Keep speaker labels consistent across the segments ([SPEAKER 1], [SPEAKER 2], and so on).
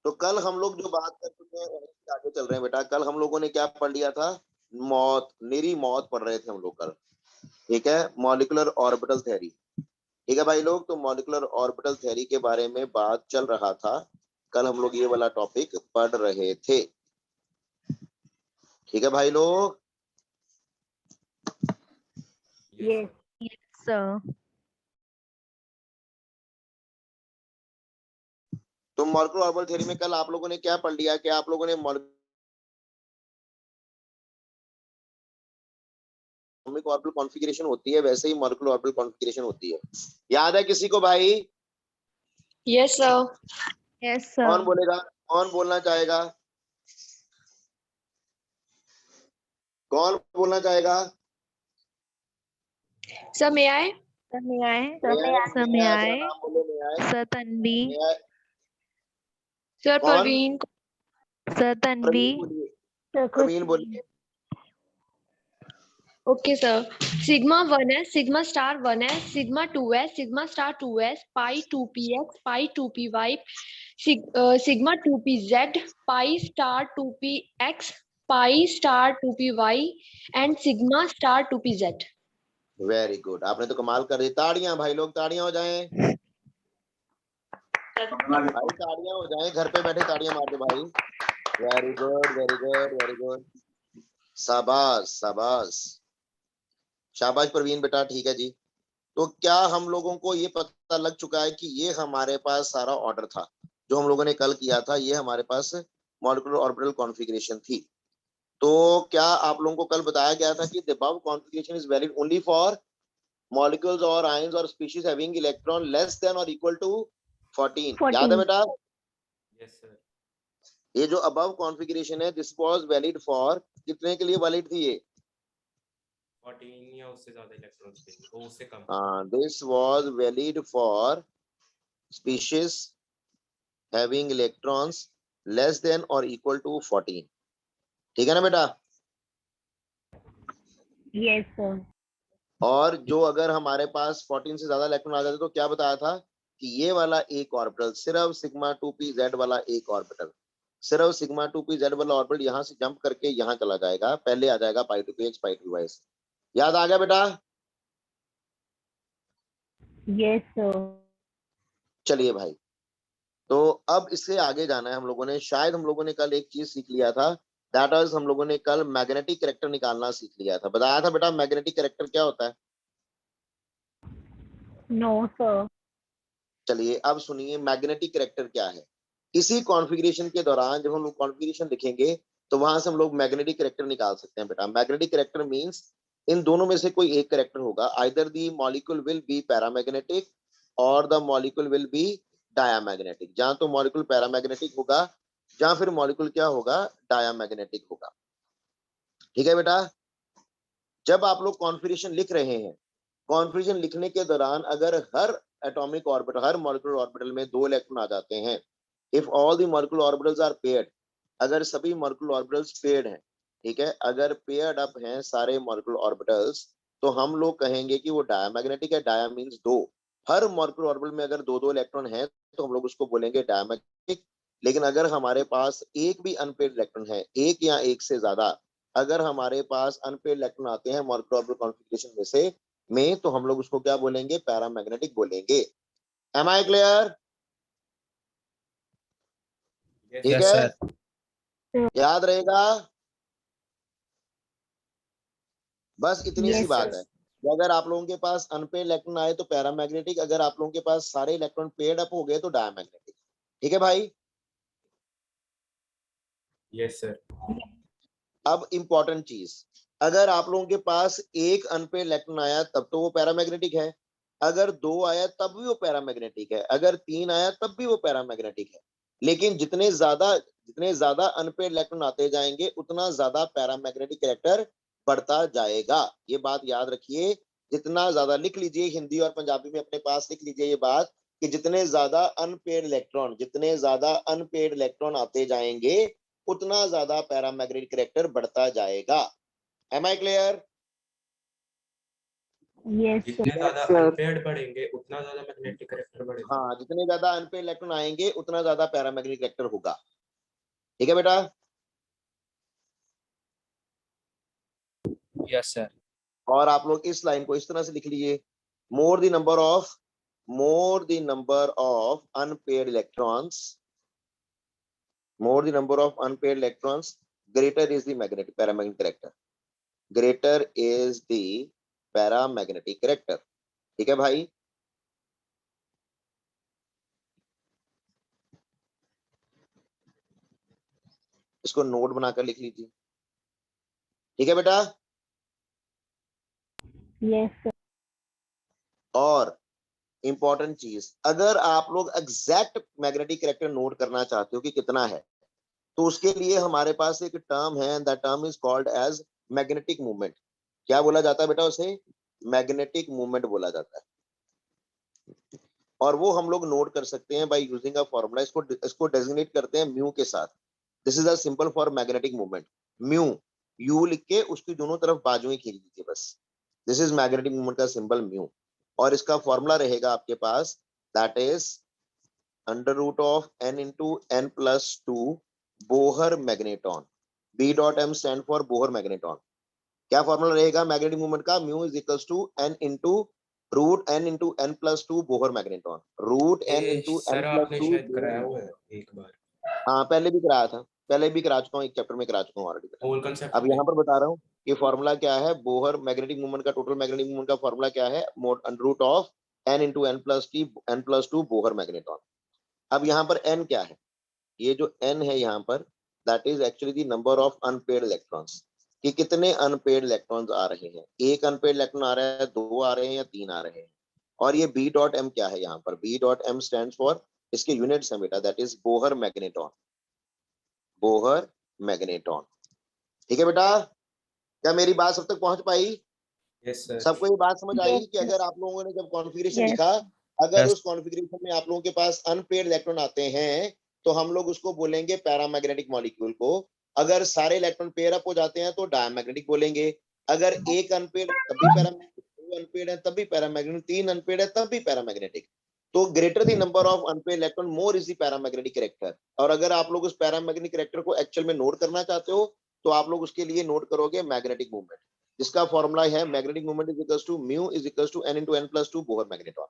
[SPEAKER 1] तो कल हम लोग जो बात कर चुके हैं उससे आगे चल रहे हैं बेटा। कल हम लोगों ने क्या पढ़ लिया था? मौत, निरी मौत पढ़ रहे थे हम लोग कल। ठीक है, मॉलिक्यूलर ऑर्बिटल थ्योरी। ठीक है भाई लोग, तो मॉलिक्यूलर ऑर्बिटल थ्योरी के बारे में बात चल रहा था। कल हम लोग ये वाला टॉपिक पढ़ रहे थे। ठीक है भाई लोग।
[SPEAKER 2] Yes.
[SPEAKER 3] Yes, sir.
[SPEAKER 1] तो मॉलिक्यूलर ऑर्बिटल थ्योरी में कल आप लोगों ने क्या पढ़ लिया कि आप लोगों ने एटॉमिक ऑर्बिटल कॉन्फ़िगरेशन होती है, वैसे ही मॉलिक्यूलर ऑर्बिटल कॉन्फ़िगरेशन होती है। याद है किसी को भाई?
[SPEAKER 2] Yes, sir.
[SPEAKER 3] Yes,
[SPEAKER 1] कौन
[SPEAKER 3] sir.
[SPEAKER 1] बोलेगा? कौन बोलना चाहेगा? कौन बोलना चाहेगा?
[SPEAKER 2] Sir, may I?
[SPEAKER 3] Sir, may I? Sir,
[SPEAKER 1] मैं
[SPEAKER 3] may
[SPEAKER 1] अपना
[SPEAKER 3] I?
[SPEAKER 1] नाम बोलो। मैं
[SPEAKER 3] Sir, Tanvi.
[SPEAKER 2] Sir,
[SPEAKER 1] कौन?
[SPEAKER 2] Praveen.
[SPEAKER 3] Sir, Tanvi.
[SPEAKER 1] प्रवीण बोलिए।
[SPEAKER 3] Sir,
[SPEAKER 1] प्रवीण बोलिए।
[SPEAKER 2] Okay, sir. Sigma 1s, sigma star 1s, sigma 2s, sigma star 2s, pi 2px, pi 2py, sigma 2pz, pi star 2px, pi star 2py, and sigma star 2pz.
[SPEAKER 1] Very good, आपने तो कमाल कर दी। ताड़ियां भाई लोग, ताड़ियां हो जाएं भाई, ताड़ियां हो जाएं। घर पे बैठे ताड़ियां मार दो भाई। Very good, very good, very good. शाबाश शाबाश शाबाश प्रवीण बेटा। ठीक है जी। तो क्या हम लोगों को ये पता लग चुका है कि ये हमारे पास सारा ऑर्डर था जो हम लोगों ने कल किया था? ये हमारे पास मॉलिक्यूलर ऑर्बिटल कॉन्फ़िगरेशन थी। तो क्या आप लोगों को कल बताया गया था कि the above configuration is valid only for molecules और आयंस और species having electron less than or equal to 14? याद है बेटा?
[SPEAKER 4] Yes sir.
[SPEAKER 1] ये जो अबव कॉन्फ़िगरेशन है, दिस वाज वैलिड फॉर कितने के लिए वैलिड थी ये?
[SPEAKER 4] 14 या उससे ज्यादा इलेक्ट्रॉन्स के लिए, वो उससे कम।
[SPEAKER 1] This was valid for species having electrons less than or equal to 14। ठीक है ना बेटा?
[SPEAKER 3] Yes, sir.
[SPEAKER 1] और जो अगर हमारे पास 14 से ज्यादा इलेक्ट्रॉन आ जाते तो क्या बताया था कि ये वाला एक ऑर्बिटल, सिर्फ सिग्मा 2p z वाला एक ऑर्बिटल, सिर्फ सिग्मा 2p z वाला ऑर्बिटल यहाँ से जंप करके यहाँ चला जाएगा, पहले आ जाएगा पाई 2px पाई 2y। याद आ गया बेटा?
[SPEAKER 3] Yes, sir.
[SPEAKER 1] चलिए भाई, तो अब इससे आगे जाना है हम लोगों ने। शायद हम लोगों ने कल एक चीज सीख लिया था, दैट वाज हम लोगों ने कल मैग्नेटिक कैरेक्टर निकालना सीख लिया था। बताया था बेटा मैग्नेटिक कैरेक्टर क्या होता है?
[SPEAKER 3] No, sir.
[SPEAKER 1] चलिए अब सुनिए मैग्नेटिक कैरेक्टर क्या है। इसी कॉन्फ़िगरेशन के दौरान जब हम लोग कॉन्फ़िगरेशन लिखेंगे तो वहां से हम लोग मैग्नेटिक कैरेक्टर निकाल सकते हैं बेटा। मैग्नेटिक कैरेक्टर मींस इन दोनों में से कोई एक कैरेक्टर होगा, either the molecule will be paramagnetic or the molecule will be diamagnetic. जहां तो मॉलिक्यूल पैरामैग्नेटिक होगा, जहां फिर मॉलिक्यूल क्या होगा? डायामैग्नेटिक होगा। ठीक है बेटा? जब आप लोग कॉन्फ़िगरेशन लिख रहे हैं, कॉन्फ़िगरेशन लिखने के दौरान अगर हर एटॉमिक ऑर्बिटल, हर मॉलिक्यूलर ऑर्बिटल में 2 इलेक्ट्रॉन आ जाते हैं, if all the molecular orbitals are paired, अगर सभी मॉलिक्यूलर ऑर्बिटल्स पेयर्ड हैं, ठीक है, अगर पेयर्ड अप हैं सारे मॉलिक्यूलर ऑर्बिटल्स, तो हम लोग कहेंगे कि वो डायमैग्नेटिक है। डाया मींस दो। हर मॉलिक्यूलर ऑर्बिटल में अगर दो दो इलेक्ट्रॉन हैं तो हम लोग उसको बोलेंगे डायमैग्नेटिक। लेकिन अगर हमारे पास एक भी अनपेयर्ड इलेक्ट्रॉन है, एक या एक से ज्यादा, अगर हमारे पास अनपेयर्ड इलेक्ट्रॉन आते हैं मॉलिक्यूलर ऑर्बिटल कॉन्फ़िगरेशन में से तो हम लोग उसको क्या बोलेंगे? पैरामैग्नेटिक बोलेंगे। Am I clear? ठीक
[SPEAKER 4] यस
[SPEAKER 1] है,
[SPEAKER 4] सर।
[SPEAKER 1] याद रहेगा? बस इतनी सी
[SPEAKER 3] Yes,
[SPEAKER 1] बात
[SPEAKER 3] sir.
[SPEAKER 1] है कि अगर आप लोगों के पास अनपेयर्ड इलेक्ट्रॉन आए तो पैरामैग्नेटिक, अगर आप लोगों के पास सारे इलेक्ट्रॉन पेयर्ड अप हो गए तो डायमैग्नेटिक। ठीक है भाई?
[SPEAKER 4] Yes sir.
[SPEAKER 1] अब इंपॉर्टेंट चीज, अगर आप लोगों के पास एक अनपेयर्ड इलेक्ट्रॉन आया तब तो वो पैरामैग्नेटिक है, अगर दो आया तब भी वो पैरामैग्नेटिक है, अगर तीन आया तब भी वो पैरामैग्नेटिक है। लेकिन जितने ज्यादा अनपेयर्ड इलेक्ट्रॉन आते जाएंगे उतना ज्यादा पैरामैग्नेटिक कैरेक्टर बढ़ता जाएगा। ये बात याद रखिए। जितना ज्यादा, लिख लीजिए हिंदी और पंजाबी में अपने पास, लिख लीजिए ये बात कि जितने ज्यादा अनपेयर्ड इलेक्ट्रॉन आते जाएंगे उतना ज्यादा पैरामैग्नेटिक कैरेक्टर बढ़ता जाएगा। Am I clear?
[SPEAKER 3] Yes, sir.
[SPEAKER 4] जितने ज्यादा
[SPEAKER 1] sir.
[SPEAKER 4] अनपेयर्ड बढ़ेंगे उतना ज्यादा मैग्नेटिक करैक्टर बढ़ेगा।
[SPEAKER 1] हाँ, जितने ज्यादा अनपेड इलेक्ट्रॉन आएंगे उतना ज्यादा पैरामैग्नेटिक करैक्टर होगा। ठीक है बेटा।
[SPEAKER 4] Yes sir.
[SPEAKER 1] और आप लोग इस लाइन को इस तरह से लिख लीजिए, more the number of unpaired electrons, more the number of unpaired electrons, greater is the magnetic paramagnetic character, greater is the paramagnetic character। ठीक है भाई। इसको नोट बनाकर लिख लीजिए। ठीक है बेटा।
[SPEAKER 3] Yes, sir.
[SPEAKER 1] और इंपॉर्टेंट चीज, अगर आप लोग एग्जैक्ट मैग्नेटिक कैरेक्टर नोट करना चाहते हो कि कितना है, तो उसके लिए हमारे पास एक टर्म है, that term is called as magnetic movement. क्या बोला जाता है बेटा उसे? मैग्नेटिक मूवमेंट बोला जाता है। और वो हम लोग नोट कर सकते हैं बाय यूजिंग अ फॉर्मूला। इसको डेजिग्नेट करते हैं म्यू के साथ। This is a simple for magnetic movement. Mu, U लिख के उसकी दोनों तरफ बाजुएं खींच दीजिए बस। दिस इज मैग्नेटिक मूवमेंट का सिंबल म्यू। और इसका फॉर्मूला रहेगा आपके पास, that is under root of n into n plus 2 Bohr magneton. B dot m stand for Bohr magneton. क्या फॉर्मूला रहेगा मैग्नेटिक मूवमेंट का? Mu is equals to n into root n into n plus 2 Bohr magneton. Root n into n
[SPEAKER 4] sir
[SPEAKER 1] plus
[SPEAKER 4] आपने
[SPEAKER 1] 2।
[SPEAKER 4] शायद कराया हुआ है एक बार।
[SPEAKER 1] हाँ, पहले भी कराया था, पहले भी करा चुका हूँ, एक चैप्टर में करा चुका हूँ ऑलरेडी।
[SPEAKER 4] होल कंसेप्ट
[SPEAKER 1] अब यहाँ पर बता रहा हूँ कि फॉर्मूला क्या है। बोहर मैग्नेटिक मूवमेंट का, टोटल मैग्नेटिक मूवमेंट का फॉर्मूला क्या है? Root of n into n plus 2 Bohr magneton. अब यहाँ पर n क्या है? ये जो n है यहाँ पर, that is actually the number of unpaired electrons, कि कितने अनपेड इलेक्ट्रॉन्स आ रहे हैं। एक अनपेड इलेक्ट्रॉन आ रहा है, दो आ रहे हैं या तीन आ रहे हैं। और ये B डॉट M क्या है यहाँ पर? B dot M stand for, इसके यूनिट्स हैं बेटा, that is Bohr magneton. Bohr magneton. ठीक है बेटा। क्या मेरी बात सब तक पहुंच पाई?
[SPEAKER 4] Yes sir.
[SPEAKER 1] सबको ये बात समझ आई
[SPEAKER 3] Yes,
[SPEAKER 1] कि
[SPEAKER 3] sir.
[SPEAKER 1] अगर आप लोगों ने जब कॉन्फ़िगरेशन
[SPEAKER 3] Yes.
[SPEAKER 1] लिखा, अगर
[SPEAKER 4] Yes.
[SPEAKER 1] उस कॉन्फ़िगरेशन में आप लोगों के पास अनपेड इलेक्ट्रॉन आते हैं, तो हम लोग उसको बोलेंगे पैरामैग्नेटिक मॉलिक्यूल को। अगर सारे इलेक्ट्रॉन पेयर अप हो जाते हैं तो डायमैग्नेटिक बोलेंगे। अगर एक अनपेड तब भी पैरामैग्नेटिक, दो अनपेड है तब भी पैरामैग्नेटिक, तीन अनपेड है तब भी पैरामैग्नेटिक। तो greater the number of unpaired electron more is the paramagnetic character. और अगर आप लोग उस पैरामैग्नेटिक कैरेक्टर को एक्चुअल में नोट करना चाहते हो, तो आप लोग उसके लिए नोट करोगे मैग्नेटिक मूवमेंट, जिसका फॉर्मूला है magnetic movement is equals to mu is equals to n into n plus 2 Bohr magneton.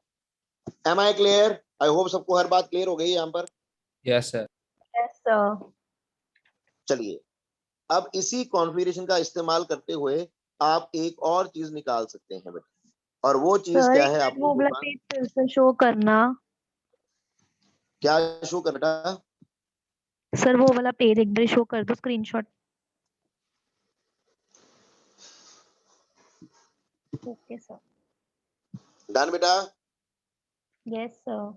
[SPEAKER 1] Am I clear? I hope सबको हर बात क्लियर हो गई यहाँ पर।
[SPEAKER 4] Yes sir.
[SPEAKER 3] Yes, sir.
[SPEAKER 1] चलिए, अब इसी कॉन्फ़िगरेशन का इस्तेमाल करते हुए आप एक और चीज निकाल सकते हैं बेटा। और वो चीज
[SPEAKER 3] Sir,
[SPEAKER 1] क्या
[SPEAKER 3] एक
[SPEAKER 1] है?
[SPEAKER 3] मिनट
[SPEAKER 1] आप
[SPEAKER 3] वो
[SPEAKER 1] लोगों
[SPEAKER 3] वाला
[SPEAKER 1] के पास
[SPEAKER 3] पेज फिर से शो करना।
[SPEAKER 1] क्या शो कर बेटा?
[SPEAKER 3] सर वो वाला पेज एक बार शो कर दो, स्क्रीनशॉट। Okay sir.
[SPEAKER 1] डन बेटा।
[SPEAKER 3] Yes sir.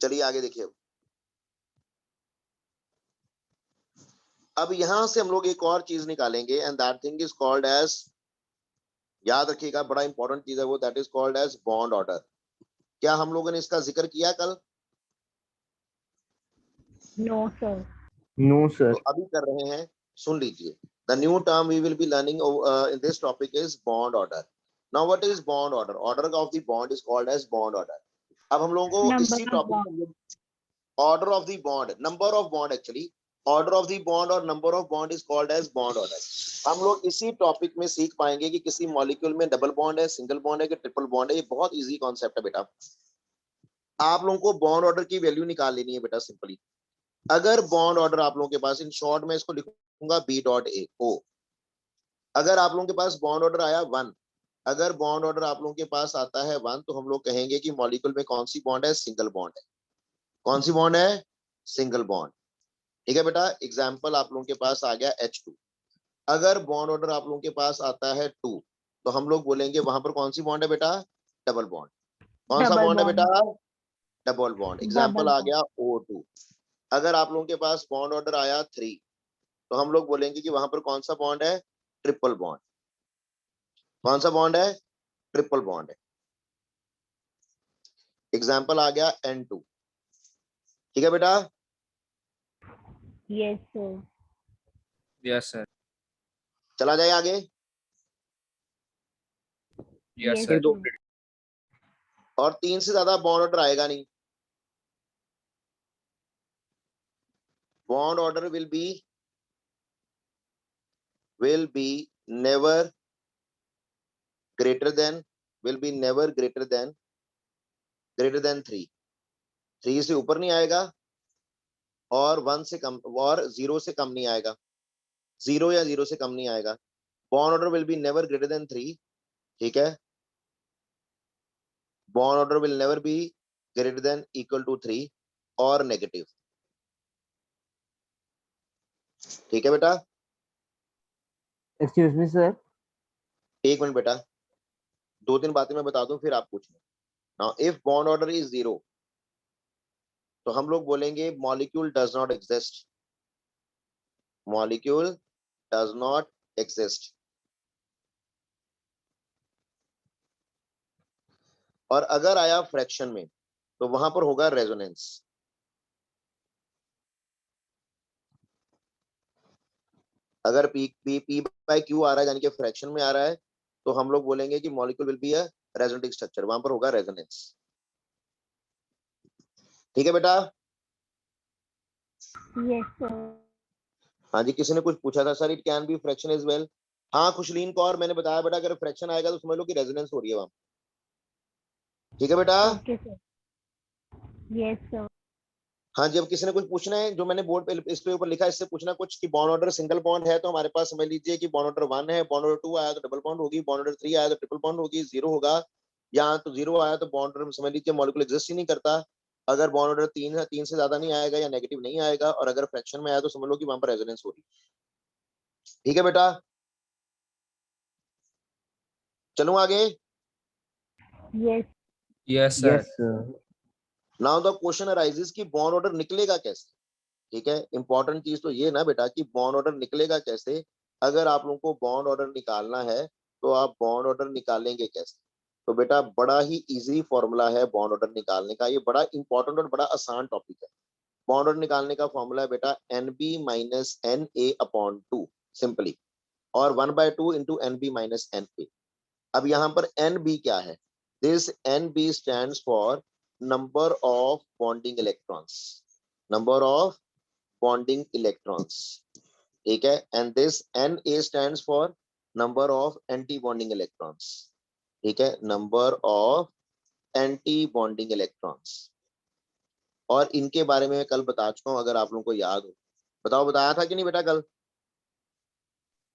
[SPEAKER 1] चलिए आगे देखिए। अब यहां से हम लोग एक और चीज निकालेंगे, and that thing is called as, याद रखिएगा बड़ा इंपॉर्टेंट चीज है वो, that is called as bond order. क्या हम लोगों ने इसका जिक्र किया कल?
[SPEAKER 3] No sir.
[SPEAKER 5] No sir.
[SPEAKER 1] तो अभी कर रहे हैं, सुन लीजिए। The new term we will be learning in this topic is bond order. Now what is bond order? Order of the bond is called as bond order. अब हम लोगों को इसी
[SPEAKER 3] नंबर ऑफ
[SPEAKER 1] टॉपिक में order of the bond, number of bond, actually order of the bond or number of bond is called as bond order. हम लोग इसी topic में सीख पाएंगे कि किसी मॉलिक्यूल में डबल बॉन्ड है, सिंगल बॉन्ड है कि ट्रिपल बॉन्ड है। ये बहुत इजी कॉन्सेप्ट है बेटा। आप लोगों को बॉन्ड ऑर्डर की वैल्यू निकाल लेनी है बेटा सिंपली। अगर बॉन्ड ऑर्डर आप लोगों के पास, इन शॉर्ट में इसको लिखूंगा बी डॉट ए ओ। अगर आप लोगों के पास बॉन्ड ऑर्डर आया 1, अगर बॉन्ड ऑर्डर आप लोगों के पास आता है 1, तो हम लोग कहेंगे कि मॉलिक्यूल में कौन सी बॉन्ड है? सिंगल बॉन्ड है। कौन सी बॉन्ड है? Single bond. ठीक है बेटा। एग्जाम्पल आप लोगों के पास आ गया H2। अगर बॉन्ड ऑर्डर आप लोगों के पास आता है 2, तो हम लोग बोलेंगे वहां पर कौन सी बॉन्ड है बेटा? Double bond. कौन सा
[SPEAKER 3] डबल
[SPEAKER 1] बॉन्ड है
[SPEAKER 3] बॉन्ड।
[SPEAKER 1] बेटा? Double bond. एग्जाम्पल
[SPEAKER 3] डबल
[SPEAKER 1] आ
[SPEAKER 3] बॉन्ड।
[SPEAKER 1] गया O2। अगर आप लोगों के पास बॉन्ड ऑर्डर आया 3, तो हम लोग बोलेंगे कि वहां पर कौन सा बॉन्ड है? Triple bond. कौन सा बॉन्ड है? ट्रिपल बॉन्ड है। एग्जाम्पल आ गया N2। ठीक है बेटा।
[SPEAKER 3] Yes sir.
[SPEAKER 4] Yes sir.
[SPEAKER 1] चला जाए आगे।
[SPEAKER 4] Yes,
[SPEAKER 3] Yes,
[SPEAKER 4] sir.
[SPEAKER 5] फिर दो
[SPEAKER 3] sir.
[SPEAKER 1] और 3 से ज्यादा बॉन्ड ऑर्डर आएगा नहीं. Bond order will be never greater than 3. 3 से ऊपर नहीं आएगा और 1 से कम और 0 से कम नहीं आएगा. 0 या 0 से कम नहीं आएगा. Bond order will be never greater than 3. ठीक है. Bond order will never be greater than equal to 3 और नेगेटिव. ठीक है बेटा.
[SPEAKER 5] Excuse me sir.
[SPEAKER 1] एक मिनट बेटा, 2-3 बातें मैं बता दूं फिर आप पूछना. Now if bond order is 0 तो हम लोग बोलेंगे molecule does not exist. Molecule does not exist. और अगर आया फ्रैक्शन में तो वहां पर होगा रेजोनेंस. अगर पी बाय क्यू आ रहा है यानी कि फ्रैक्शन में आ रहा है तो हम लोग बोलेंगे कि molecule will be a resonating structure. वहां पर होगा रेजोनेंस. ठीक है बेटा.
[SPEAKER 3] Yes, sir.
[SPEAKER 1] हाँ जी, किसी ने कुछ पूछा था sir it can be fraction as well. हाँ खुशलीन कौर, मैंने बताया बेटा अगर फ्रैक्शन आएगा तो समझ लो कि रेजोनेंस हो रही है वहां. ठीक है बेटा.
[SPEAKER 3] Okay, sir. Yes, sir.
[SPEAKER 1] हाँ जी, अब किसी ने कुछ पूछना है जो मैंने बोर्ड पे इस पे ऊपर लिखा है इससे पूछना कुछ कि बॉन्ड ऑर्डर सिंगल बॉन्ड है तो हमारे पास समझ लीजिए कि बॉन्ड ऑर्डर 1 है, बॉन्ड ऑर्डर 2 आया तो डबल बॉन्ड होगी, बॉन्ड ऑर्डर 3 आया तो ट्रिपल बॉन्ड होगी, 0 होगा. यहाँ तो 0 आया तो बॉन्ड ऑर्डर समझ लीजिए मॉलिक्यूल एग्जिस्ट ही नहीं करता. अगर बॉन्ड ऑर्डर 3 है, 3 से ज्यादा नहीं आएगा या नेगेटिव नहीं आएगा. और अगर फ्रैक्शन में आया तो समझ लो कि वहां पर रेजोनेंस हो रही है. ठीक है बेटा. चलूं आगे.
[SPEAKER 3] Yes.
[SPEAKER 4] Yes, sir.
[SPEAKER 5] Yes sir.
[SPEAKER 1] Now the question arises कि बॉन्ड ऑर्डर निकलेगा कैसे. ठीक है, इंपॉर्टेंट चीज तो ये ना बेटा कि बॉन्ड ऑर्डर निकलेगा कैसे. अगर आप लोगों को बॉन्ड ऑर्डर निकालना है तो आप बॉन्ड ऑर्डर निकालेंगे कैसे. तो बेटा बड़ा ही इजी फॉर्मूला है बॉन्ड ऑर्डर निकालने का. ये बड़ा इंपॉर्टेंट और बड़ा आसान टॉपिक है. बॉन्ड ऑर्डर निकालने का फॉर्मूला है बेटा NB minus NA upon 2 simply, और 1/2 इंटू NB माइनस NA. अब यहाँ पर NB क्या है. This NB stands for number of bonding electrons. Number of bonding electrons. ठीक है. and this Na stands for number of anti bonding electrons. ठीक है, number of anti bonding electrons. और इनके बारे में मैं कल बता चुका हूं अगर आप लोगों को याद हो. बताओ, बताया था कि नहीं बेटा कल.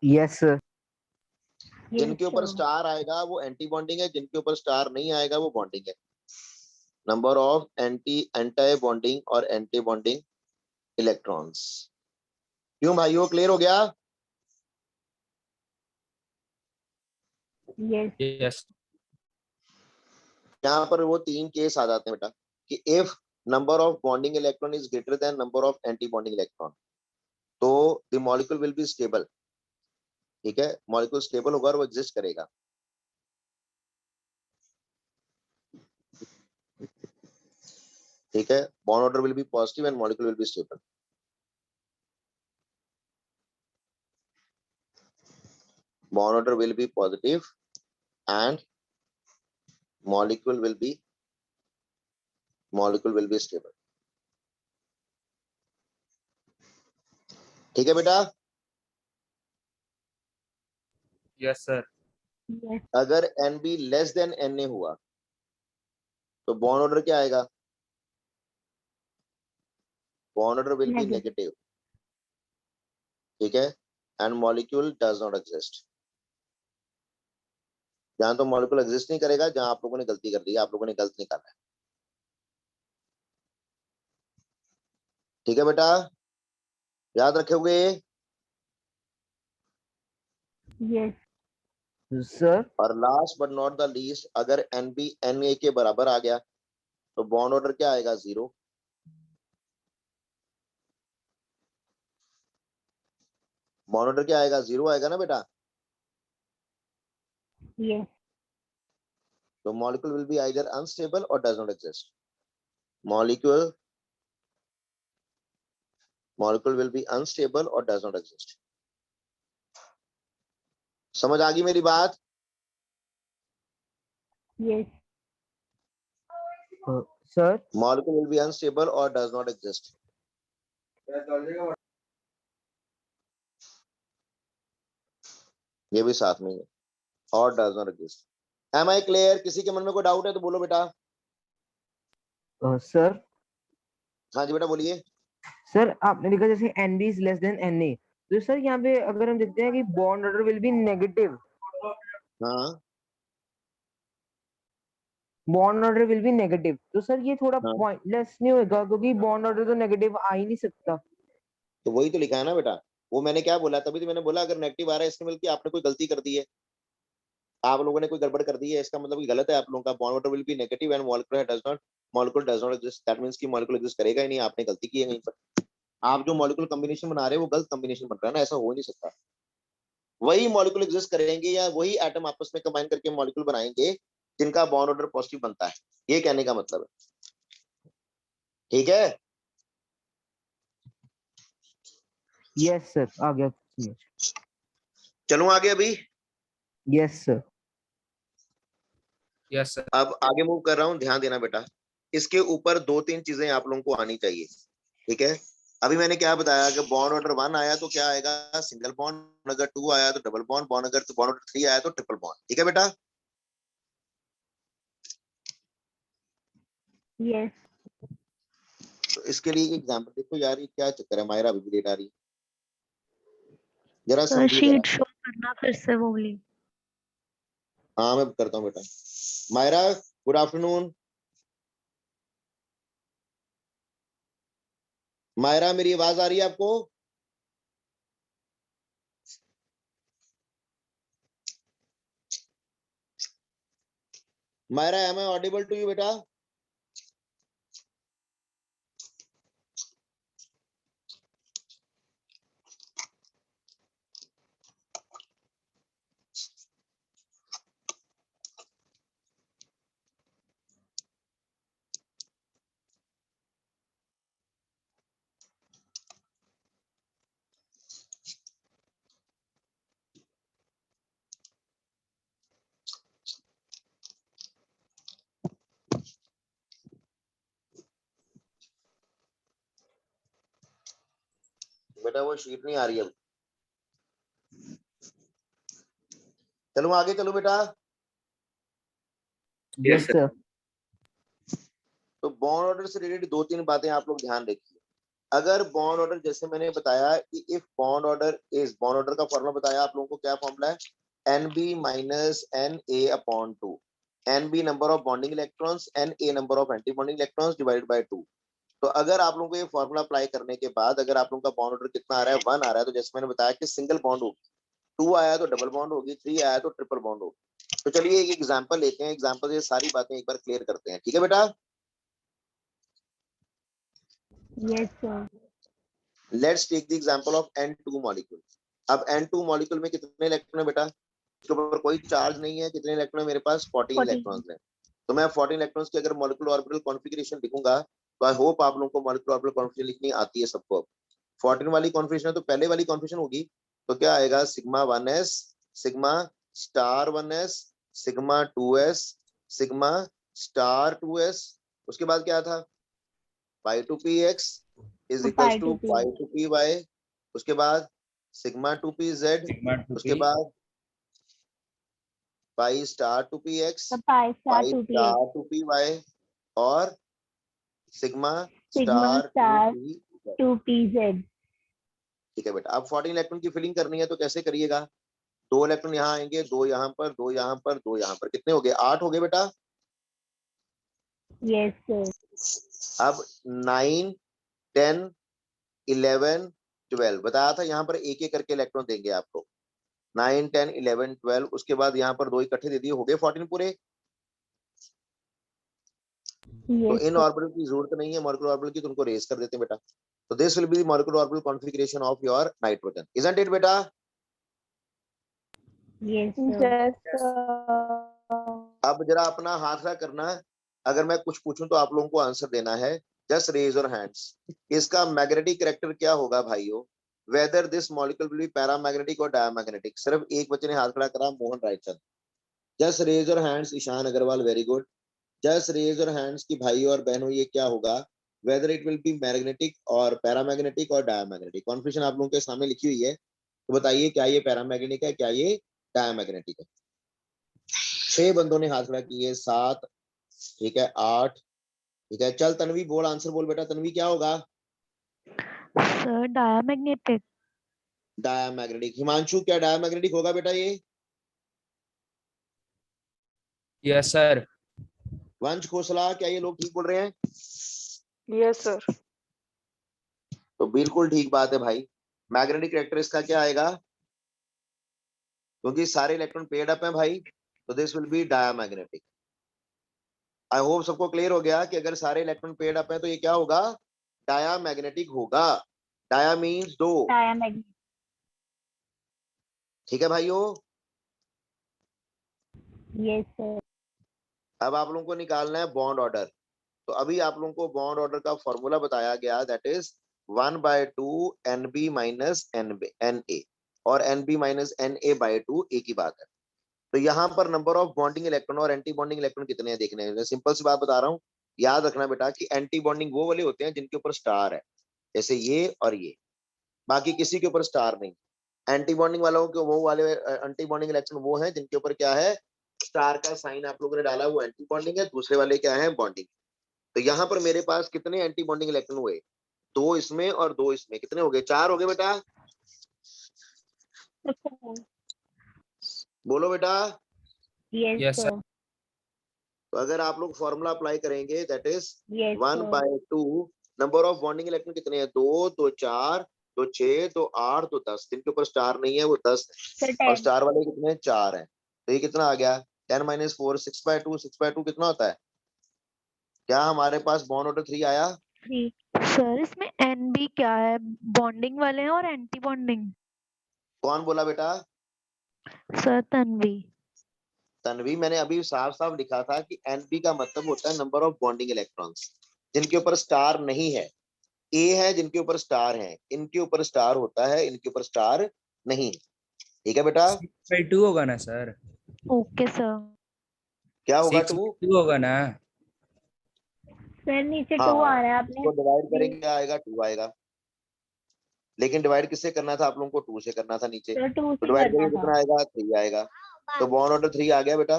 [SPEAKER 5] Yes sir.
[SPEAKER 3] Yes,
[SPEAKER 1] जिनके ऊपर
[SPEAKER 3] sir.
[SPEAKER 1] स्टार आएगा वो एंटी बॉन्डिंग है, जिनके ऊपर स्टार नहीं आएगा वो बॉन्डिंग है. नंबर ऑफ एंटी बॉन्डिंग और एंटी बॉन्डिंग इलेक्ट्रॉन्स. क्यों भाइयों, क्लियर हो गया.
[SPEAKER 3] Yes.
[SPEAKER 4] Yes.
[SPEAKER 1] यहाँ पर वो 3 केस आ जाते हैं बेटा कि if number of bonding electron is greater than number of anti bonding electron तो the molecule will be stable. ठीक है, मॉलिक्यूल स्टेबल होगा और वो एग्जिस्ट करेगा. ठीक है, bond order will B positive and molecule will be stable. Bond order will B positive and molecule will be stable. ठीक है बेटा.
[SPEAKER 4] Yes, sir.
[SPEAKER 3] Yes.
[SPEAKER 1] अगर NB लेस देन Na हुआ तो बॉन्ड ऑर्डर क्या आएगा. Bond order will B
[SPEAKER 3] Negative.
[SPEAKER 1] Negative. ठीक है, and molecule does not exist. जहां तो मॉलिक्यूल एग्जिस्ट नहीं करेगा, जहां आप लोगों ने गलती कर दी है, आप लोगों ने गलत निकाला है. ठीक है बेटा, याद रखोगे.
[SPEAKER 3] Yes.
[SPEAKER 5] सर.
[SPEAKER 1] और last but not the least, अगर NB Na के बराबर आ गया तो बॉन्ड ऑर्डर क्या आएगा. 0. बॉन्ड ऑर्डर क्या आएगा. 0 आएगा ना बेटा.
[SPEAKER 3] Yes.
[SPEAKER 1] तो molecule will be either unstable or does not exist. Molecule will be unstable or does not exist. समझ आ गई मेरी बात.
[SPEAKER 3] Yes.
[SPEAKER 5] Sir,
[SPEAKER 1] Molecule will be unstable or does not exist. ये भी साथ में ही है, और does not exist. Am I clear? किसी के मन में कोई डाउट है तो बोलो बेटा।
[SPEAKER 5] sir,
[SPEAKER 1] हाँ जी बेटा बोलिए।
[SPEAKER 5] सर आपने लिखा जैसे NB is less than Na, तो सर यहाँ पे अगर हम देखते हैं कि bond order will be negative,
[SPEAKER 1] हाँ
[SPEAKER 5] bond order will be negative, तो सर ये थोड़ा
[SPEAKER 1] हाँ,
[SPEAKER 5] पॉइंटलेस नहीं होगा क्योंकि बॉन्ड ऑर्डर तो नेगेटिव आ ही नहीं सकता।
[SPEAKER 1] तो वही तो लिखा है ना बेटा, वो मैंने क्या बोला, तभी तो मैंने बोला अगर नेगेटिव आ रहा है इसके मतलब कि आपने कोई गलती कर दी है, आप लोगों ने कोई गड़बड़ कर दी है, इसका मतलब कि गलत है आप लोगों का। Bond order will be negative and molecule does not exist, that means कि मॉलिक्यूल एग्जिस्ट करेगा ही नहीं, आपने गलती की है कहीं पर। आप जो मॉलिक्यूल कॉम्बिनेशन बना रहे हो वो गलत कॉम्बिनेशन बन रहा है ना, ऐसा हो नहीं सकता। वही मॉलिक्यूल एग्जिस्ट करेंगे या वही एटम आपस में कंबाइन करके मॉलिक्यूल बनाएंगे जिनका बॉन्ड ऑर्डर पॉजिटिव बनता है, ये कहने का मतलब है। ठीक है,
[SPEAKER 5] यस सर, आ गया।
[SPEAKER 1] चलूं आगे अभी।
[SPEAKER 5] Yes sir.
[SPEAKER 4] Yes sir.
[SPEAKER 1] अब आगे मूव कर रहा हूं, ध्यान देना बेटा, इसके ऊपर 2-3 चीजें आप लोगों को आनी चाहिए। ठीक है, अभी मैंने क्या बताया कि बॉन्ड ऑर्डर 1 आया तो क्या आएगा, सिंगल बॉन्ड, अगर 2 आया तो डबल बॉन्ड, बॉन्ड अगर बॉन्ड ऑर्डर 3 आया तो ट्रिपल बॉन्ड। ठीक है बेटा,
[SPEAKER 3] Yes.
[SPEAKER 1] तो इसके लिए एक एग्जांपल देखो यार, ये क्या चक्कर है, मायरा अभी भी लेट आ रही है, जरा
[SPEAKER 3] सर
[SPEAKER 1] समझिए जरा।
[SPEAKER 3] शीट शो करना फिर से वो वाली।
[SPEAKER 1] हाँ मैं करता हूँ बेटा। Myra good afternoon. मायरा मेरी आवाज आ रही है आपको? Myra am I audible to you बेटा? बेटा वो शीट नहीं आ रही है। चलो आगे चलो बेटा।
[SPEAKER 5] Yes sir.
[SPEAKER 1] तो बॉन्ड ऑर्डर से रिलेटेड 2-3 बातें आप लोग ध्यान रखिए। अगर बॉन्ड ऑर्डर, जैसे मैंने बताया कि if bond order is, bond order का फॉर्मूला बताया आप लोगों को, क्या फॉर्मूला है, NB minus NA/2, NB number of bonding electrons, NA number of anti bonding electrons divided by 2। तो अगर आप लोगों को ये फॉर्मूला अप्लाई करने के बाद अगर आप लोगों का बॉन्ड ऑर्डर कितना आ रहा है, 1 आ रहा है, तो जैसे मैंने बताया कि सिंगल बॉन्ड होगी, 2 आया तो डबल बॉन्ड होगी, 3 आया तो ट्रिपल बॉन्ड होगी। तो चलिए एक एग्जांपल लेते हैं, एग्जांपल से सारी बातें एक बार क्लियर करते हैं। ठीक है बेटा,
[SPEAKER 3] Yes sir.
[SPEAKER 1] Let's take the example of N2 molecule. अब N2 मॉलिक्यूल में कितने इलेक्ट्रॉन है बेटा, इसके ऊपर कोई चार्ज नहीं है, कितने इलेक्ट्रॉन है मेरे पास, 14 इलेक्ट्रॉन्स
[SPEAKER 3] 14.
[SPEAKER 1] है। तो मैं 14 इलेक्ट्रॉन्स की अगर मॉलिक्यूलर ऑर्बिटल कॉन्फ़िगरेशन लिखूंगा, तो आई होप आप लोगों को मॉलिक्यूलर ऑर्बिटल कॉन्फ़िगरेशन लिखनी आती है सबको। 14 वाली कॉन्फ़िगरेशन है तो पहले वाली कॉन्फ़िगरेशन होगी, तो क्या आएगा, sigma 1s, sigma star 1s, sigma 2s, sigma star 2s, उसके बाद क्या था, pi two P X is equals
[SPEAKER 3] Pi
[SPEAKER 1] two
[SPEAKER 3] to P.
[SPEAKER 1] Pi two P Y, उसके बाद sigma two P Z,
[SPEAKER 4] sigma 2p
[SPEAKER 1] उसके बाद pi star two P X,
[SPEAKER 3] So pi star
[SPEAKER 1] pi
[SPEAKER 3] 2 P X.
[SPEAKER 1] Star two P Y, और sigma
[SPEAKER 3] Sigma
[SPEAKER 1] star two
[SPEAKER 3] star
[SPEAKER 1] P Z.
[SPEAKER 3] 2 P Z.
[SPEAKER 1] ठीक है बेटा, अब 14 electron की filling करनी है तो कैसे करिएगा, 2 इलेक्ट्रॉन यहाँ आएंगे, 2 यहाँ पर, 2 यहाँ पर, 2 यहाँ पर, कितने हो गए, 8 हो गए बेटा।
[SPEAKER 3] Yes sir.
[SPEAKER 1] अब 9, 10, 11, 12 बताया था, यहाँ पर एक एक करके इलेक्ट्रॉन देंगे आपको, 9, 10, 11, 12, उसके बाद यहाँ पर 2 इकट्ठे दे दिए, हो गए 14 पूरे। तो
[SPEAKER 3] Yes
[SPEAKER 1] इन
[SPEAKER 3] sir.
[SPEAKER 1] ऑर्बिटल की जरूरत नहीं है, मॉलिक्यूलर ऑर्बिटल की, तो उनको रेस कर देते हैं बेटा। तो this will be the molecular orbital configuration of your nitrogen, isn't it बेटा?
[SPEAKER 3] Yes sir.
[SPEAKER 1] अब जरा अपना हाथ खड़ा करना है, अगर मैं कुछ पूछूं तो आप लोगों को आंसर देना है, जस्ट रेज योर हैंड्स। इसका मैग्नेटिक कैरेक्टर क्या होगा भाइयों, whether this molecule will be paramagnetic और डायमैग्नेटिक। सिर्फ एक बच्चे ने हाथ खड़ा करा, Mohan Raichand. Just raise your hands, Ishan Agarwal, very good. Just raise your hands कि भाई और बहनों ये क्या होगा, whether it will be magnetic और पैरामैग्नेटिक और डायमैग्नेटिक। कॉन्फ्यूजन आप लोगों के सामने लिखी हुई है, तो बताइए क्या ये पैरामैग्नेटिक है, क्या ये डायमैग्नेटिक है। 6 बंदों ने हाथ खड़ा किए, 7, ठीक है, 8, ठीक है। चल तन्वी बोल, आंसर बोल बेटा, तन्वी क्या होगा?
[SPEAKER 3] Sir diamagnetic.
[SPEAKER 1] डायमैग्नेटिक। हिमांशु क्या डायमैग्नेटिक होगा बेटा ये?
[SPEAKER 6] Yes sir.
[SPEAKER 1] वंश खोसला क्या ये लोग ठीक बोल रहे हैं?
[SPEAKER 7] Yes sir.
[SPEAKER 1] तो बिल्कुल ठीक बात है भाई। मैग्नेटिक कैरेक्टर इसका क्या आएगा, क्योंकि सारे इलेक्ट्रॉन पेयर्ड अप हैं भाई, तो this will be diamagnetic. I hope सबको क्लियर हो गया कि अगर सारे इलेक्ट्रॉन पेयर्ड अप हैं तो ये क्या होगा, डायमैग्नेटिक होगा। Dia means 2,
[SPEAKER 3] diamagnetic.
[SPEAKER 1] ठीक है भाइयों।
[SPEAKER 3] Yes sir.
[SPEAKER 1] अब आप लोगों को निकालना है बॉन्ड ऑर्डर। तो अभी आप लोगों को बॉन्ड ऑर्डर का फॉर्मूला बताया गया, that is 1/2 NB minus NA, और NB माइनस NA/2 एक ही बात है। तो यहाँ पर नंबर ऑफ बॉन्डिंग इलेक्ट्रॉन और एंटी बॉन्डिंग इलेक्ट्रॉन कितने हैं देखने हैं। सिंपल सी बात बता रहा हूँ, याद रखना बेटा कि एंटी बॉन्डिंग वो वाले होते हैं जिनके ऊपर स्टार है, जैसे ये और ये, बाकी किसी के ऊपर स्टार नहीं। एंटी बॉन्डिंग वालों के वो वाले एंटी बॉन्डिंग इलेक्ट्रॉन वो हैं जिनके ऊपर क्या है, स्टार का साइन आप लोगों ने डाला, वो एंटी बॉन्डिंग है। दूसरे वाले क्या है, बॉन्डिंग। तो यहाँ पर मेरे पास कितने एंटी बॉन्डिंग इलेक्ट्रॉन हुए, 2 इसमें और 2 इसमें, कितने हो गए, 4 हो गए बेटा। बोलो बेटा।
[SPEAKER 6] Yes sir.
[SPEAKER 1] तो अगर आप लोग फॉर्मूला अप्लाई करेंगे, that is
[SPEAKER 3] Yes,
[SPEAKER 1] 1/2 number of bonding electron कितने हैं, 2, 2 4, 2 6, 2 8, 2 10। जिनके ऊपर स्टार नहीं है वो 10 है, और स्टार वाले कितने 4 हैं। तो ये कितना आ गया, 10 - 4, 6/2। 6/2 कितना होता है? क्या हमारे पास बॉन्ड ऑर्डर 3 आया?
[SPEAKER 3] सर इसमें NB क्या है? बॉन्डिंग वाले हैं और एंटी बॉन्डिंग।
[SPEAKER 1] कौन बोला बेटा?
[SPEAKER 3] सर तन्वी।
[SPEAKER 1] तन्वी, मैंने अभी साफ साफ लिखा था कि NB का मतलब होता है नंबर ऑफ बॉन्डिंग इलेक्ट्रॉन्स जिनके ऊपर स्टार नहीं है। ए है जिनके ऊपर स्टार है, इनके ऊपर स्टार होता है, इनके ऊपर स्टार नहीं। ठीक है बेटा।
[SPEAKER 6] 6/2 होगा ना सर?
[SPEAKER 3] Okay sir.
[SPEAKER 1] क्या होगा 2?
[SPEAKER 6] 6/2 होगा ना?
[SPEAKER 3] सर नीचे
[SPEAKER 1] हाँ,
[SPEAKER 3] 2 आ रहा है आपने।
[SPEAKER 1] इसको डिवाइड करेंगे क्या आएगा, 2 आएगा। लेकिन डिवाइड किससे करना था आप लोगों को, 2 से करना था नीचे।
[SPEAKER 3] सर 2
[SPEAKER 1] तो
[SPEAKER 3] से
[SPEAKER 1] डिवाइड
[SPEAKER 3] करना
[SPEAKER 1] करेंगे
[SPEAKER 3] था।
[SPEAKER 1] कितना आएगा, 3 आएगा। तो बॉन्ड ऑर्डर 3 आ गया बेटा।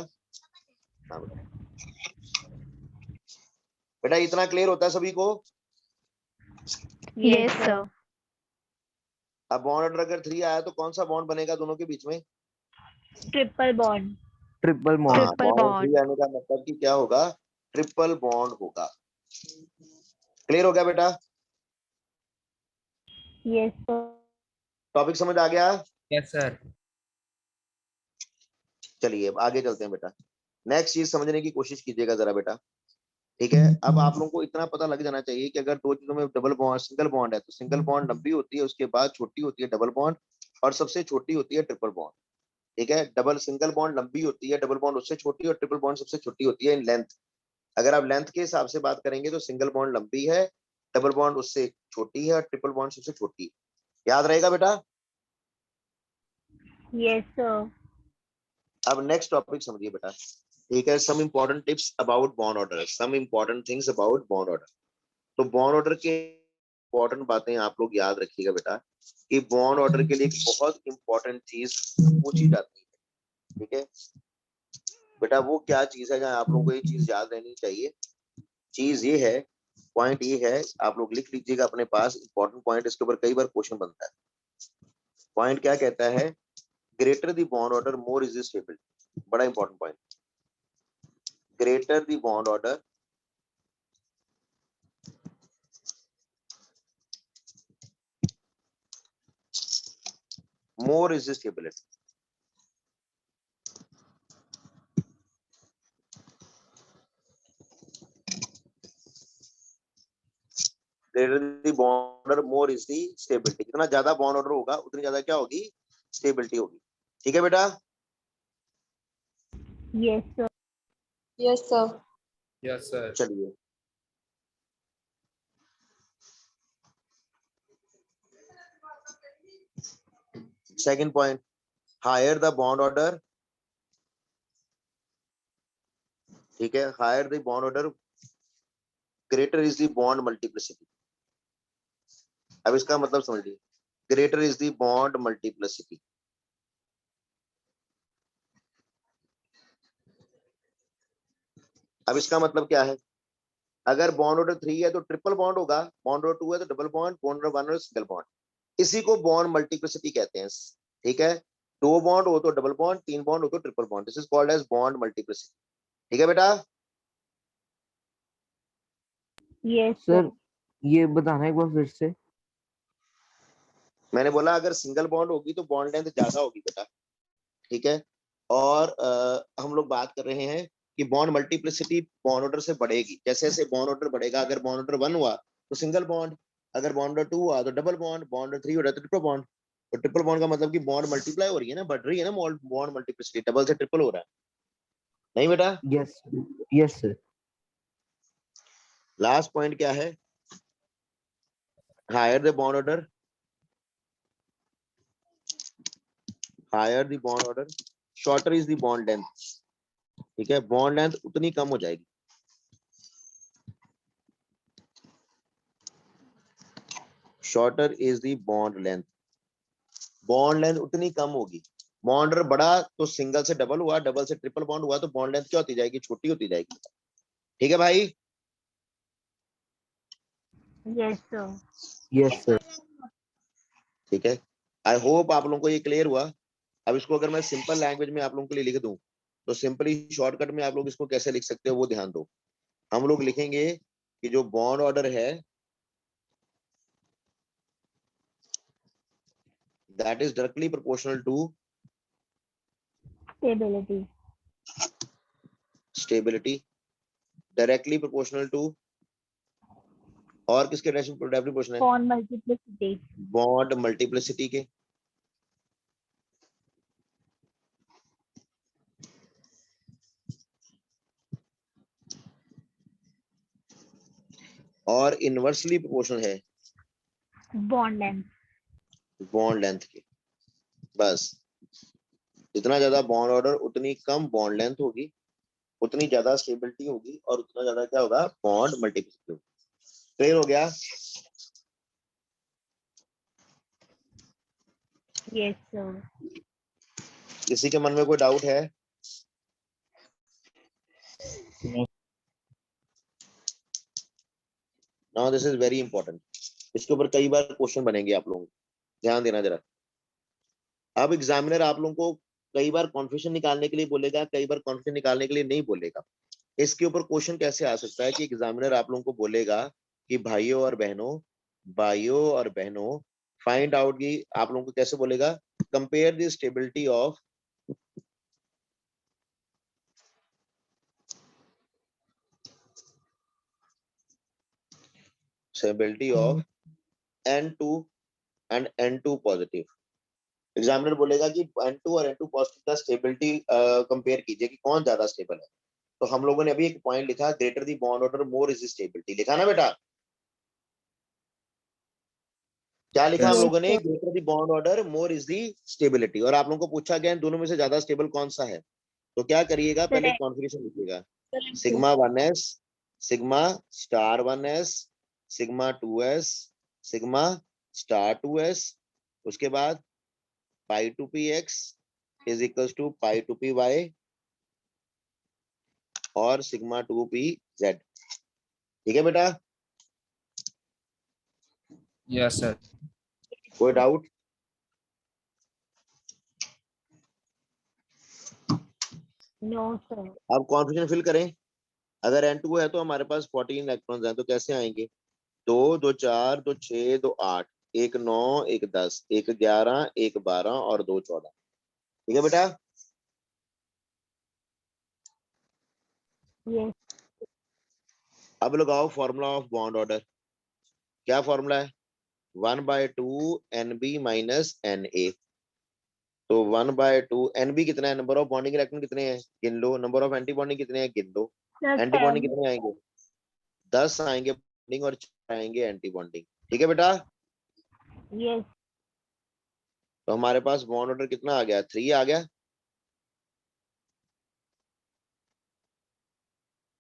[SPEAKER 1] हाँ बेटा, बेटा इतना क्लियर होता है सभी को?
[SPEAKER 3] Yes sir.
[SPEAKER 1] अब बॉन्ड ऑर्डर अगर 3 आया तो कौन सा बॉन्ड बनेगा दोनों के बीच में?
[SPEAKER 3] Triple bond.
[SPEAKER 5] ट्रिपल
[SPEAKER 1] हाँ,
[SPEAKER 5] बॉन्ड।
[SPEAKER 3] Triple
[SPEAKER 1] bond 3
[SPEAKER 3] bond.
[SPEAKER 1] आने का मतलब कि क्या होगा, ट्रिपल बॉन्ड होगा। क्लियर हो गया बेटा?
[SPEAKER 3] Yes sir.
[SPEAKER 1] टॉपिक समझ आ गया?
[SPEAKER 6] Yes sir.
[SPEAKER 1] चलिए अब आगे चलते हैं बेटा। नेक्स्ट चीज समझने की कोशिश कीजिएगा जरा बेटा, ठीक है। अब आप लोगों को इतना पता लग जाना चाहिए कि अगर 2 चीजों में डबल बॉन्ड, सिंगल बॉन्ड है, तो सिंगल बॉन्ड लंबी होती है, उसके बाद छोटी होती है डबल बॉन्ड, और सबसे छोटी होती है ट्रिपल बॉन्ड। ठीक है, डबल सिंगल बॉन्ड लंबी होती है, डबल बॉन्ड उससे छोटी, और ट्रिपल बॉन्ड सबसे छोटी होती है इन लेंथ। अगर आप लेंथ के हिसाब से बात करेंगे तो सिंगल बॉन्ड लंबी है, डबल बॉन्ड उससे छोटी है, और ट्रिपल बॉन्ड सबसे छोटी है। याद रहेगा बेटा?
[SPEAKER 3] Yes sir.
[SPEAKER 1] अब नेक्स्ट टॉपिक समझिए बेटा, ठीक है। Some important tips about bond order, some important things about bond order. तो बॉन्ड ऑर्डर के इंपॉर्टेंट बातें आप लोग याद रखिएगा बेटा, कि बॉन्ड ऑर्डर के लिए एक बहुत इंपॉर्टेंट चीज पूछी जाती है। ठीक है बेटा, वो क्या चीज है जहाँ आप लोगों को ये चीज याद रहनी चाहिए। चीज ये है, पॉइंट ये है, आप लोग लिख लीजिएगा अपने पास इंपॉर्टेंट पॉइंट, इसके ऊपर कई बार क्वेश्चन बनता है। पॉइंट क्या कहता है, greater the bond order more is stable. बड़ा important point, greater the bond order more is the stability. Greater the bond order, more is the stability. जितना ज्यादा बॉन्ड ऑर्डर होगा उतनी ज्यादा क्या होगी, स्टेबिलिटी होगी। ठीक है बेटा?
[SPEAKER 3] Yes sir.
[SPEAKER 2] Yes sir.
[SPEAKER 6] Yes sir.
[SPEAKER 1] चलिए second point, higher the bond order ठीक है, higher the bond order greater is the bond multiplicity. अब इसका मतलब समझिए, greater is the bond multiplicity. अब इसका मतलब क्या है, अगर बॉन्ड ऑर्डर 3 है तो ट्रिपल बॉन्ड होगा, बॉन्ड ऑर्डर 2 है तो डबल बॉन्ड, बॉन्ड ऑर्डर 1 है सिंगल बॉन्ड। इसी को बॉन्ड मल्टीप्लिसिटी कहते हैं। ठीक है, 2 बॉन्ड हो तो डबल बॉन्ड, 3 बॉन्ड हो तो triple bond, this is called as bond multiplicity. ठीक है बेटा।
[SPEAKER 3] यस
[SPEAKER 5] सर ये बताना एक बार फिर से।
[SPEAKER 1] मैंने बोला अगर सिंगल बॉन्ड होगी तो बॉन्ड लेंथ ज्यादा होगी बेटा। ठीक है, और हम लोग बात कर रहे हैं कि बॉन्ड मल्टीप्लिसिटी बॉन्ड ऑर्डर से बढ़ेगी। जैसे जैसे बॉन्ड ऑर्डर बढ़ेगा, अगर बॉन्ड ऑर्डर 1 हुआ तो सिंगल बॉन्ड, अगर बॉन्ड ऑर्डर 2 हुआ तो डबल बॉन्ड, बॉन्ड ऑर्डर 3 हो रहा है तो ट्रिपल बॉन्ड। तो ट्रिपल बॉन्ड का मतलब कि बॉन्ड मल्टीप्लाई हो रही है ना, बढ़ रही है ना बॉन्ड मल्टीप्लिसिटी, डबल से ट्रिपल हो रहा है। नहीं बेटा।
[SPEAKER 5] Yes yes sir.
[SPEAKER 1] Last point क्या है, higher the bond order, higher the bond order shorter is the bond length. ठीक है, बॉन्ड लेंथ उतनी कम हो जाएगी, shorter is the bond length, bond length उतनी कम होगी। बॉन्ड ऑर्डर बढ़ा तो सिंगल से डबल हुआ, डबल से ट्रिपल बॉन्ड हुआ तो बॉन्ड लेंथ क्या होती जाएगी, छोटी होती जाएगी। ठीक है भाई।
[SPEAKER 3] Yes sir.
[SPEAKER 5] Yes sir.
[SPEAKER 1] ठीक है, आई होप आप लोगों को ये क्लियर हुआ। अब इसको अगर मैं सिंपल लैंग्वेज में आप लोगों के लिए लिख दूं तो सिंपली शॉर्टकट में आप लोग इसको कैसे लिख सकते हो वो ध्यान दो। हम लोग लिखेंगे कि जो बॉन्ड ऑर्डर है that is directly proportional to
[SPEAKER 3] stability.
[SPEAKER 1] Stability, directly proportional to, और किसके डायरेक्टली प्रोपोर्शनल है,
[SPEAKER 3] बॉन्ड मल्टीप्लिसिटी।
[SPEAKER 1] बॉन्ड मल्टीप्लिसिटी के। और इनवर्सली प्रोपोर्शनल है
[SPEAKER 3] बॉन्ड लेंथ।
[SPEAKER 1] बॉन्ड लेंथ के। बस, जितना ज्यादा बॉन्ड ऑर्डर उतनी कम बॉन्ड लेंथ होगी, उतनी ज्यादा स्टेबिलिटी होगी, और उतना ज्यादा क्या होगा, बॉन्ड मल्टीप्लिसिटी होगी। क्लियर हो गया।
[SPEAKER 3] Yes sir.
[SPEAKER 1] किसी के मन में कोई डाउट है? Now this is very important, इसके ऊपर कई बार क्वेश्चन बनेंगे, आप लोग ध्यान देना जरा। अब एग्जामिनर आप लोगों को कई बार कॉन्फ्यूजन निकालने के लिए बोलेगा, कई बार कॉन्फ्यूजन निकालने के लिए नहीं बोलेगा। इसके ऊपर क्वेश्चन कैसे आ सकता है कि एग्जामिनर आप लोगों को बोलेगा कि भाइयों और बहनों फाइंड आउट, की आप लोगों को कैसे बोलेगा, compare the stability of N2 and N2 positive. Examiner बोलेगा कि N2 और N2 पॉजिटिव का स्टेबिलिटी कंपेयर कीजिए कि कौन ज्यादा स्टेबल है। तो हम लोगों ने अभी एक पॉइंट लिखा, greater the bond order more is stability, लिखा ना बेटा। क्या लिखा हम
[SPEAKER 3] यस
[SPEAKER 1] लोगों ने,
[SPEAKER 3] sir.
[SPEAKER 1] Greater the bond order more is the stability. और आप लोगों को पूछा गया दोनों में से ज्यादा स्टेबल कौन सा है, तो क्या करिएगा, पहले कॉन्फिगरेशन लिखिएगा, sigma 1s, sigma star 1s, sigma 2s, sigma star 2s, उसके बाद pi two P X is equal to pi two P Y और सिग्मा 2p z। ठीक है बेटा,
[SPEAKER 6] यस सर।
[SPEAKER 1] कोई डाउट?
[SPEAKER 3] No sir.
[SPEAKER 1] अब कॉन्फ्यूजन फिल करें। अगर N2 है तो हमारे पास 14 इलेक्ट्रॉन्स हैं, तो कैसे आएंगे, 2 2 4 2 6 2 8, 1 9 1 10, 1 11 1 12 और 2 14। ठीक है बेटा।
[SPEAKER 3] यस।
[SPEAKER 1] अब लगाओ फॉर्मूला ऑफ बॉन्ड ऑर्डर। क्या फॉर्मूला है, 1/2 NB माइनस NA। तो 1/2 NB कितना है, नंबर ऑफ बॉन्डिंग इलेक्ट्रॉन कितने हैं गिन लो, नंबर ऑफ एंटी बॉन्डिंग कितने हैं गिन लो। एंटी बॉन्डिंग कितने आएंगे, 10 आएंगे बॉन्डिंग और 4 आएंगे एंटी बॉन्डिंग। ठीक है बेटा।
[SPEAKER 3] यस।
[SPEAKER 1] तो हमारे पास बॉन्ड ऑर्डर कितना आ गया, 3 आ गया।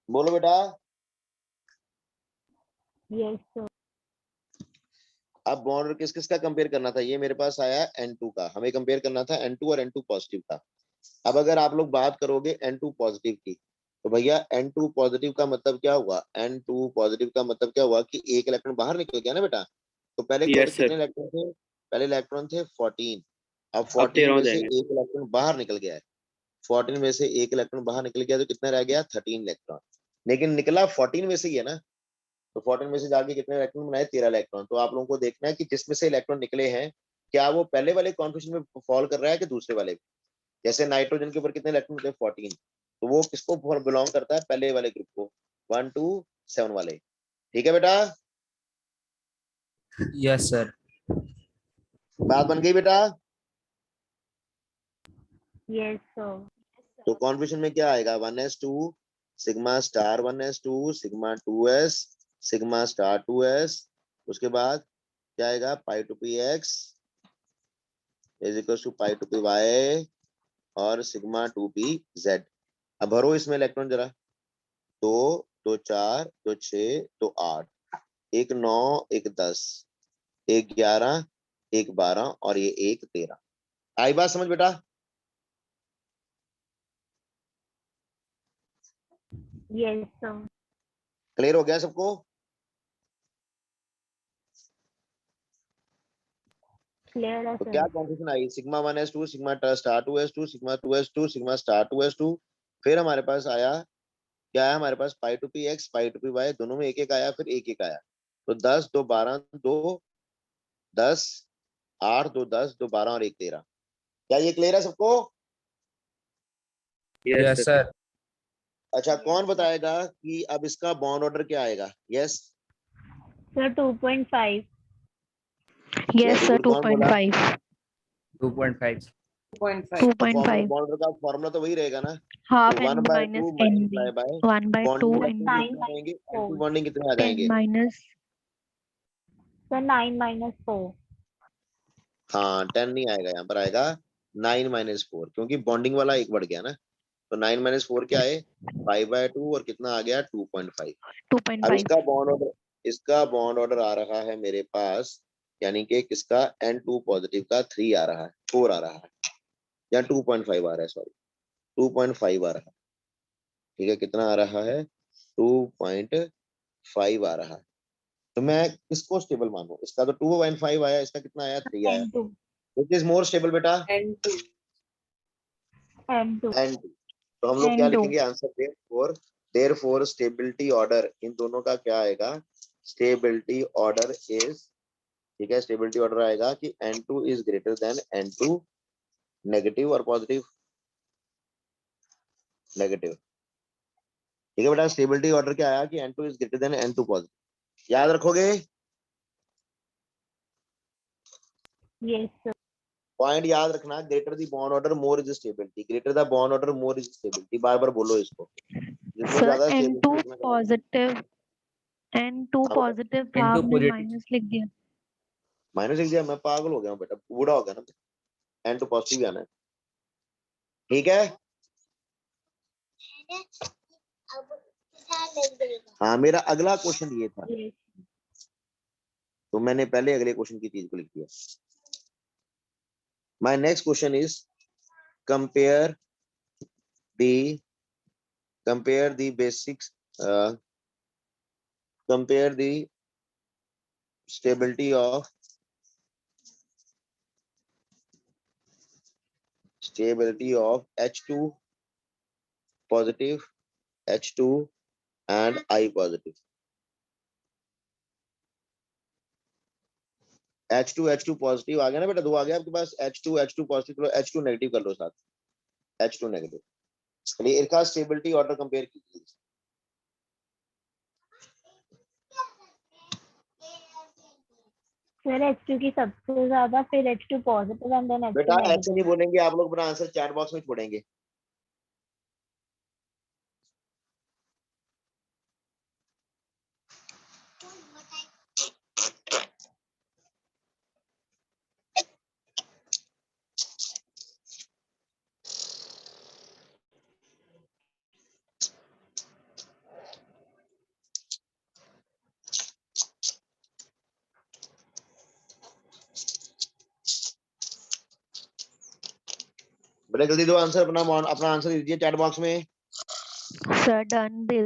[SPEAKER 1] बोलो बेटा।
[SPEAKER 3] Yes sir.
[SPEAKER 1] अब बॉन्ड किस किस का कंपेयर करना था, ये मेरे पास आया N2 का, हमें कंपेयर करना था N2 और N2 पॉजिटिव का। अब अगर आप लोग बात करोगे N2 पॉजिटिव की, तो भैया N2 पॉजिटिव का मतलब क्या हुआ, N2 पॉजिटिव का मतलब क्या हुआ कि एक इलेक्ट्रॉन बाहर निकल गया ना बेटा। तो पहले
[SPEAKER 8] यस
[SPEAKER 1] कितने
[SPEAKER 8] सर।
[SPEAKER 1] इलेक्ट्रॉन थे, पहले इलेक्ट्रॉन थे 14, अब
[SPEAKER 8] अब
[SPEAKER 1] 14
[SPEAKER 8] 13 हो
[SPEAKER 1] में से
[SPEAKER 8] जाएंगे।
[SPEAKER 1] एक इलेक्ट्रॉन बाहर निकल गया है, 14 में से एक इलेक्ट्रॉन बाहर निकल गया तो कितना रह गया 13 इलेक्ट्रॉन, लेकिन निकला 14 में से ही है ना। तो 14 में से जाके कितने इलेक्ट्रॉन बनाए, 13 इलेक्ट्रॉन। तो आप लोगों को देखना है कि जिसमें से इलेक्ट्रॉन निकले हैं क्या वो पहले वाले कॉन्फिगरेशन में फॉल कर रहा है कि दूसरे वाले में। जैसे नाइट्रोजन के ऊपर कितने इलेक्ट्रॉन होते हैं 14, तो वो किसको बिलोंग करता है, पहले वाले ग्रुप को, 1 2 7 वाले। ठीक है बेटा,
[SPEAKER 6] यस सर।
[SPEAKER 1] बात बन गई बेटा।
[SPEAKER 3] Yes sir.
[SPEAKER 1] तो कॉन्फिगरेशन में क्या आएगा, 1s2 sigma star 1s2 sigma 2s sigma star 2s, उसके बाद क्या आएगा pi two P X is equal to pi two P Y और सिग्मा टू पी जेड। अब भरो इसमें इलेक्ट्रॉन जरा, 2 2 4 2 6 2 8, एक 9 एक 10 एक 11 एक 12 और ये एक 13। आई बात समझ बेटा।
[SPEAKER 3] Yes sir.
[SPEAKER 1] क्लियर हो गया सबको।
[SPEAKER 3] क्लियर है
[SPEAKER 1] तो क्या
[SPEAKER 3] सर।
[SPEAKER 1] कॉन्फिगरेशन आई, sigma 1s2 sigma star 2s2 sigma 2s2 sigma star 2s2। फिर हमारे पास आया क्या है, हमारे पास pi two P X pi two P Y दोनों में एक एक आया, फिर एक एक आया। तो 10 2 12 2 10 8 2 10 2 12 और एक 13। क्या ये क्लियर है सबको।
[SPEAKER 8] Yes
[SPEAKER 6] yes
[SPEAKER 8] sir.
[SPEAKER 6] सर।
[SPEAKER 1] अच्छा कौन बताएगा कि अब इसका बॉन्ड ऑर्डर क्या आएगा। Yes
[SPEAKER 3] sir 2.5।
[SPEAKER 1] Very
[SPEAKER 3] yes sir
[SPEAKER 1] good, कौन बोला।
[SPEAKER 3] 2.5।
[SPEAKER 6] 2.5।
[SPEAKER 7] 2.5
[SPEAKER 1] फॉर्मूला
[SPEAKER 3] 2.5
[SPEAKER 1] बॉन्ड ऑर्डर का फॉर्मूला तो वही रहेगा ना।
[SPEAKER 3] हाफ
[SPEAKER 1] तो
[SPEAKER 3] N
[SPEAKER 1] 1
[SPEAKER 3] B
[SPEAKER 1] by
[SPEAKER 3] minus
[SPEAKER 1] 2
[SPEAKER 3] N B
[SPEAKER 1] multiply by
[SPEAKER 3] 1/2
[SPEAKER 1] bonding
[SPEAKER 3] N
[SPEAKER 1] electron
[SPEAKER 3] B
[SPEAKER 1] कितने आएंगे, एंटी
[SPEAKER 7] 4
[SPEAKER 1] बॉन्डिंग कितने आ
[SPEAKER 3] 10
[SPEAKER 1] जाएंगे।
[SPEAKER 3] Minus sir 9 - 4।
[SPEAKER 1] हाँ 10 नहीं आएगा, यहाँ पर आएगा 9 - 4, क्योंकि बॉन्डिंग वाला एक बढ़ गया ना। तो 9 - 4 क्या है 5/2 और कितना आ गया 2.5। अब
[SPEAKER 3] 2.5।
[SPEAKER 1] इसका बॉन्ड ऑर्डर आ रहा है मेरे पास, यानी कि किसका N2 पॉजिटिव का 3 आ रहा है, 4 आ रहा है, या 2.5 आ रहा है, सॉरी 2.5 आ रहा है। ठीक है, कितना आ रहा है 2.5 आ रहा है। तो मैं किसको स्टेबल मानूं, इसका तो 2.5 आया, इसका कितना आया 3 आया।
[SPEAKER 3] N2
[SPEAKER 1] which is more stable बेटा,
[SPEAKER 7] N2
[SPEAKER 3] N2
[SPEAKER 1] N2। तो हम लोग क्या
[SPEAKER 3] N2
[SPEAKER 1] लिखेंगे आंसर देयरफॉर स्टेबिलिटी ऑर्डर, इन दोनों का क्या आएगा, स्टेबिलिटी ऑर्डर इज, ठीक है, स्टेबिलिटी ऑर्डर आएगा कि N2 is greater then N2 negative और पॉजिटिव, नेगेटिव। ठीक है बेटा, स्टेबिलिटी ऑर्डर क्या आया कि N2 is greater then N2 positive, याद रखोगे।
[SPEAKER 3] Yes sir.
[SPEAKER 1] पॉइंट याद रखना, greater the bond order more is stability, greater the bond order more is stability, बार बार बोलो इसको, जितने
[SPEAKER 3] सर
[SPEAKER 1] ज्यादा
[SPEAKER 3] N2
[SPEAKER 1] स्टेबिलिटी उतना ज्यादा।
[SPEAKER 3] पॉजिटिव N2
[SPEAKER 1] हाँ बेटा,
[SPEAKER 3] पॉजिटिव था
[SPEAKER 6] N2
[SPEAKER 3] आपने
[SPEAKER 6] पॉजिटिव।
[SPEAKER 3] माइनस लिख दिया।
[SPEAKER 1] माइनस लिख दिया, मैं पागल हो गया हूँ बेटा, बूढ़ा हो गया ना, N2 पॉजिटिव ही आना है। ठीक है, हाँ मेरा अगला क्वेश्चन ये था,
[SPEAKER 3] यस
[SPEAKER 1] तो मैंने पहले अगले क्वेश्चन की चीज को लिख दिया। My next question is compare the basics, compare the stability of H2 positive, H2 and I positive. H2 positive आ गया ना बेटा, दो आ गया आपके पास, H2 पॉजिटिव, चलो H2 नेगेटिव कर लो साथ, H2 नेगेटिव। चलिए इनका स्टेबिलिटी ऑर्डर कंपेयर कीजिए।
[SPEAKER 3] सर H2 की सबसे ज्यादा, फिर H2 पॉजिटिव एंड देन
[SPEAKER 1] बेटा
[SPEAKER 3] H2
[SPEAKER 1] ऐसे
[SPEAKER 3] नेगेटिव।
[SPEAKER 1] नहीं बोलेंगे आप लोग, अपना आंसर चैट बॉक्स में छोड़ेंगे। बेटा जल्दी दो आंसर, अपना आंसर दीजिए चैट बॉक्स में।
[SPEAKER 3] Sir done they